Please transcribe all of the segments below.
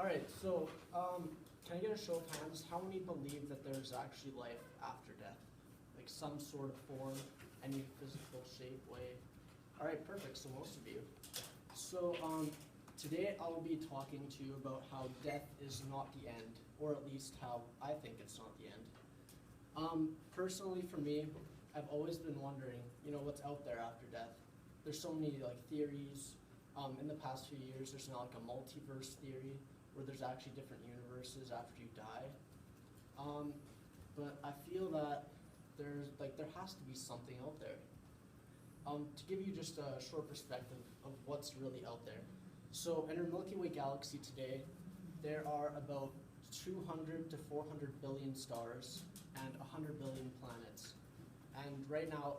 right, so can I get a show of hands? How many believe that there's actually life after death? Like some sort of form, any physical shape, way? All right, perfect, so most of you. So today I'll be talking to you about how death is not the end, or at least how I think it's not the end. Personally for me, I've always been wondering, what's out there after death? There's so many theories. In the past few years, there's now a multiverse theory where there's actually different universes after you die. But I feel that there has to be something out there. To give you just a short perspective of what's really out there. So in our Milky Way galaxy today, there are about 200 to 400 billion stars and 100 billion planets. And right now,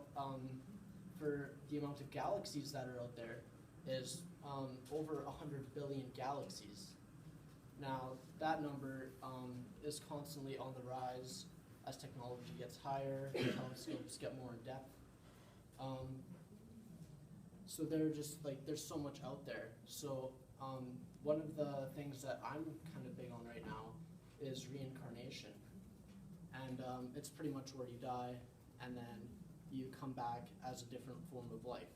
for the amount of galaxies that are out there, is over 100 billion galaxies. Now, that number is constantly on the rise as technology gets higher, telescopes get more in depth. So there's so much out there. So one of the things that I'm kind of big on right now is reincarnation. And it's pretty much where you die and then you come back as a different form of life.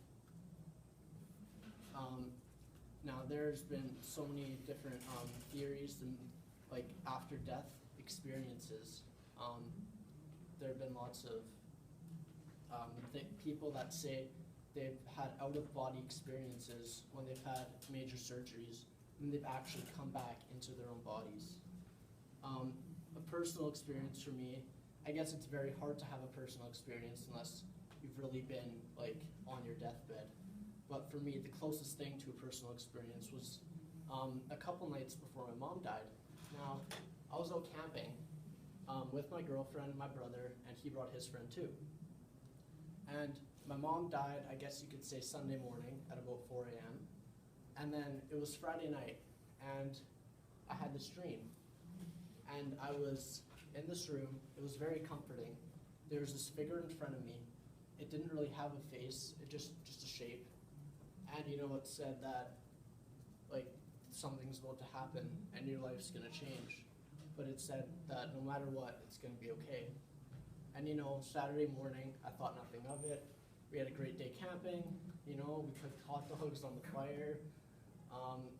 Now there's been so many different theories and after death experiences. There have been lots of people that say they've had out-of-body experiences when they've had major surgeries and they've actually come back into their own bodies. A personal experience for me, I guess it's very hard to have a personal experience unless you've really been on your deathbed. But for me, the closest thing to a personal experience was a couple nights before my mom died. Now, I was out camping with my girlfriend and my brother, and he brought his friend too. And my mom died, I guess you could say Sunday morning at about 4 a.m. And then it was Friday night, and I had this dream. And I was in this room. It was very comforting. There was this figure in front of me. It didn't really have a face, it just a shape. And it said that something's about to happen and your life's gonna change. But it said that no matter what, it's gonna be okay. And Saturday morning, I thought nothing of it. We had a great day camping, we cooked hot dogs on the fire.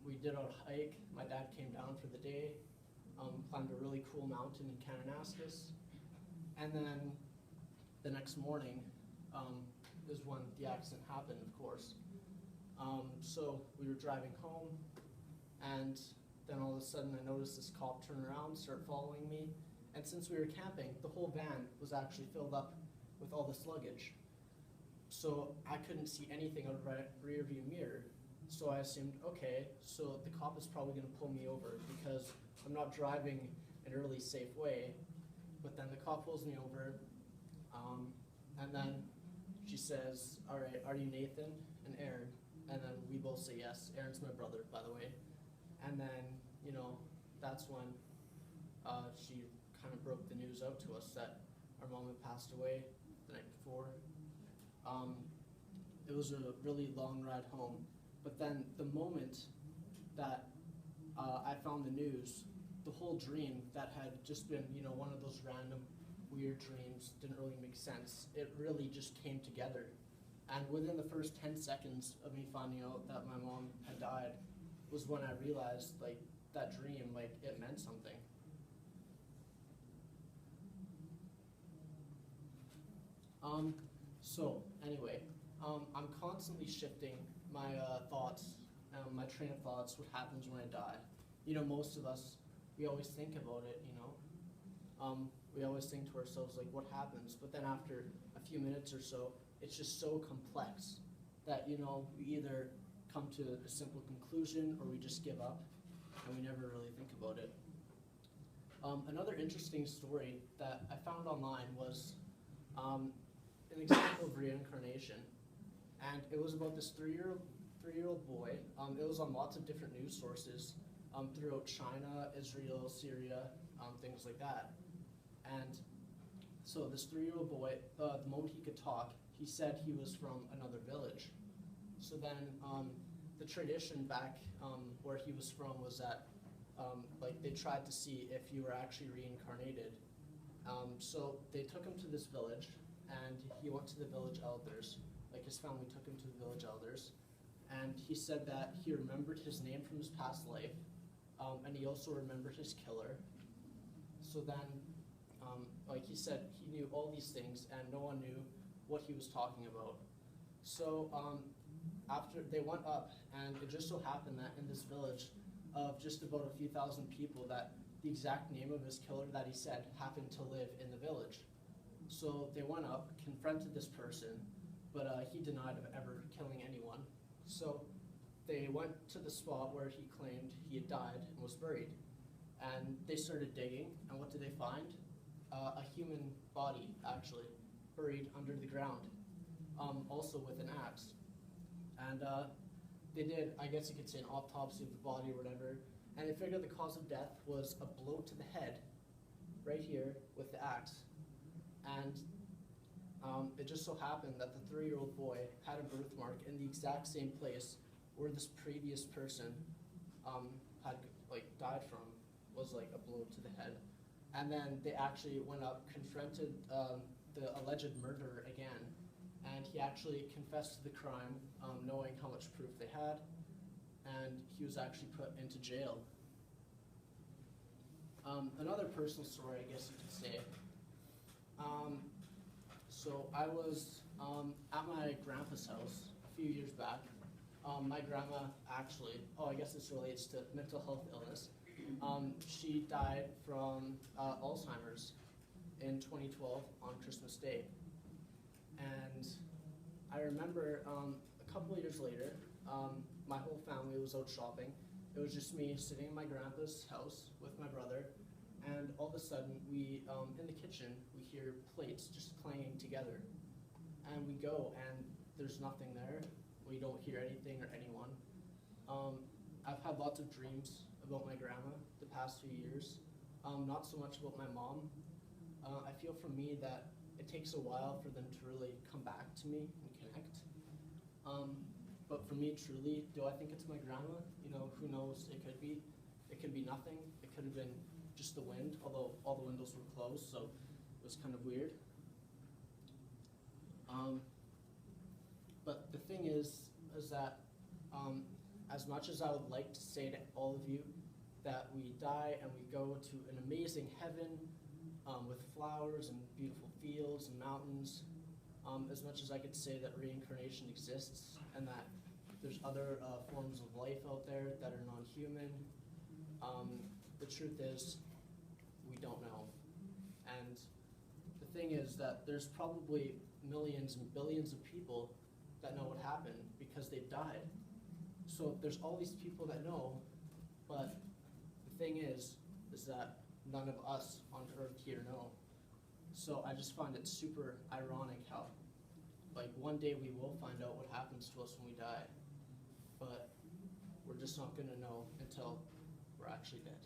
We did a hike. My dad came down for the day, climbed a really cool mountain in Kananaskis. And then the next morning is when the accident happened, of course. So we were driving home, and then all of a sudden I noticed this cop turn around, start following me. And since we were camping, the whole van was actually filled up with all this luggage. So I couldn't see anything out of the rear view mirror. So I assumed, okay, so the cop is probably gonna pull me over because I'm not driving in a really safe way. But then the cop pulls me over, and then she says, all right, are you Nathan and Aaron? And then we both say yes. Aaron's my brother, by the way. And then, that's when she kind of broke the news out to us that our mom had passed away the night before. It was a really long ride home. But then the moment that I found the news, the whole dream that had just been, one of those random weird dreams, didn't really make sense. It really just came together. And within the first 10 seconds of me finding out that my mom had died was when I realized that dream, it meant something. So anyway, I'm constantly shifting my thoughts, my train of thoughts, what happens when I die. Most of us, we always think about it, we always think to ourselves, what happens? But then after a few minutes or so, it's just so complex that, we either come to a simple conclusion or we just give up and we never really think about it. Another interesting story that I found online was an example of reincarnation. And it was about this three-year-old boy. It was on lots of different news sources throughout China, Israel, Syria, things like that. And so this 3-year-old boy, the moment he could talk, he said he was from another village. So then the tradition back where he was from was that like they tried to see if you were actually reincarnated. So they took him to this village, and he went to the village elders. Like his family took him to the village elders, and he said that he remembered his name from his past life, and he also remembered his killer. So then, like he said, he knew all these things, and no one knew what he was talking about. So after they went up, and it just so happened that in this village of just about a few thousand people, that the exact name of his killer that he said happened to live in the village. So they went up, confronted this person, but he denied of ever killing anyone. So they went to the spot where he claimed he had died and was buried. And they started digging, and what did they find? A human body, actually, buried under the ground, also with an axe. And they did, I guess you could say, an autopsy of the body or whatever, and they figured the cause of death was a blow to the head, right here, with the axe. And it just so happened that the 3-year-old boy had a birthmark in the exact same place where this previous person had died from, was like a blow to the head. And then they actually went up, confronted the alleged murderer again, and he actually confessed to the crime, knowing how much proof they had, and he was actually put into jail. Another personal story, I guess you could say. So I was at my grandpa's house a few years back. My grandma actually, I guess this relates to mental health illness. She died from Alzheimer's in 2012 on Christmas Day. And I remember a couple of years later, my whole family was out shopping. It was just me sitting in my grandpa's house with my brother, and all of a sudden we, in the kitchen, we hear plates just clanging together. And we go, and there's nothing there. We don't hear anything or anyone. I've had lots of dreams about my grandma the past few years, not so much about my mom. I feel for me that it takes a while for them to really come back to me and connect. But for me, truly, do I think it's my grandma? You know, who knows? It could be. It could be nothing. It could have been just the wind, although all the windows were closed, so it was kind of weird. But the thing is that as much as I would like to say to all of you that we die and we go to an amazing heaven with flowers and beautiful fields and mountains, as much as I could say that reincarnation exists and that there's other forms of life out there that are non-human, the truth is we don't know. And the thing is that there's probably millions and billions of people that know what happened because they've died. So there's all these people that know, but the thing is that none of us on earth here know. So I just find it super ironic how, one day we will find out what happens to us when we die, but we're just not gonna know until we're actually dead.